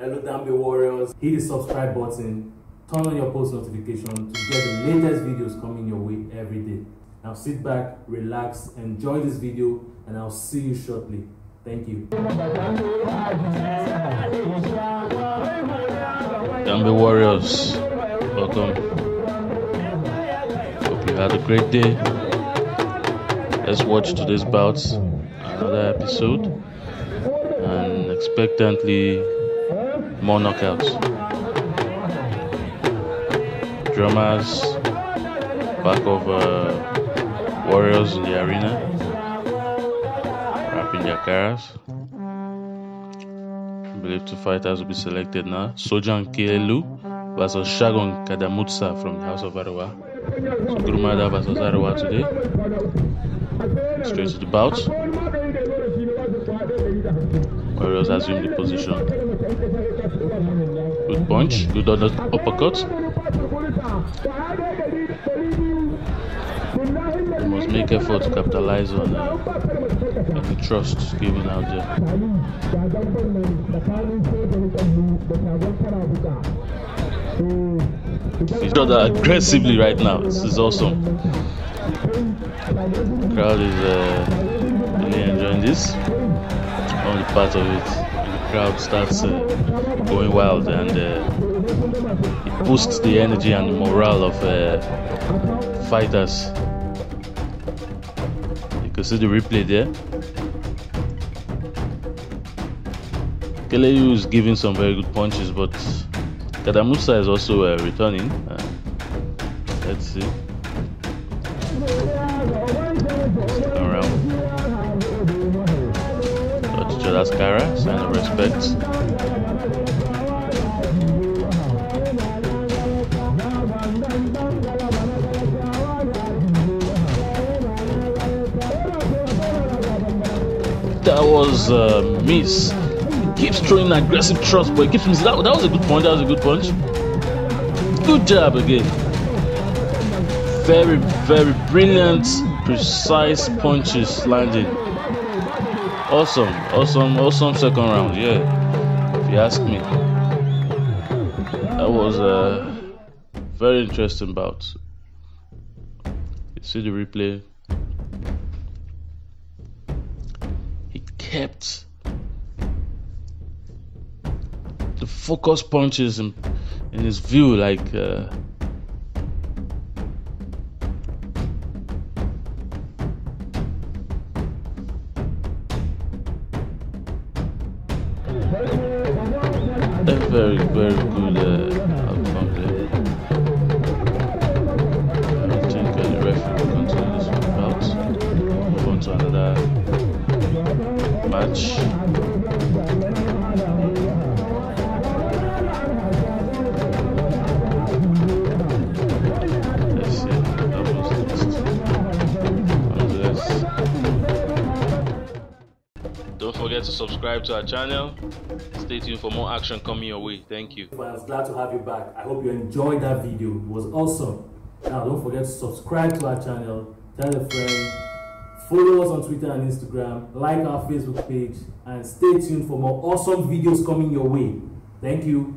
Hello Dambe Warriors, hit the subscribe button, turn on your post notification to get the latest videos coming your way every day. Now sit back, relax, enjoy this video, and I'll see you shortly. Thank you. Dambe Warriors, welcome. Hope you had a great day. Let's watch today's bouts, another episode, and expectantly more knockouts. Drummers, back of Warriors in the arena, wrapping their caras. I believe 2 fighters will be selected now. Sojan Kyellu versus Shagon Kadamutsa from the House of Arawa. So Gurumada versus Arawa today. Straight to the bout. Warriors assume the position. Good punch, good uppercut. They must make effort to capitalize on the trust given out there. He's done that aggressively right now. This is awesome. The crowd is really enjoying this. Only part of it. And the crowd starts going wild, and it boosts the energy and the morale of fighters. You can see the replay there. Kyellu is giving some very good punches, but Kadamutsa is also returning. Let's see. Second round. Got each other's cara, sign of respect. That was a miss. He keeps throwing aggressive thrust, but he keeps missing. That was a good punch. That was a good punch. Good job again. Very, very brilliant, precise punches landing. Awesome second round. Yeah, if you ask me, that was a very interesting bout. You see the replay. He kept the focus punches in his view, like a very, very good outcome there. I think the referee will continue this one bout. Move on to another match. Let's see, that was next. Don't forget to subscribe to our channel. Stay tuned for more action coming your way. Thank you. I was glad to have you back. I hope you enjoyed that video. It was awesome. Now don't forget to subscribe to our channel, tell a friend, follow us on Twitter and Instagram, like our Facebook page, and stay tuned for more awesome videos coming your way. Thank you.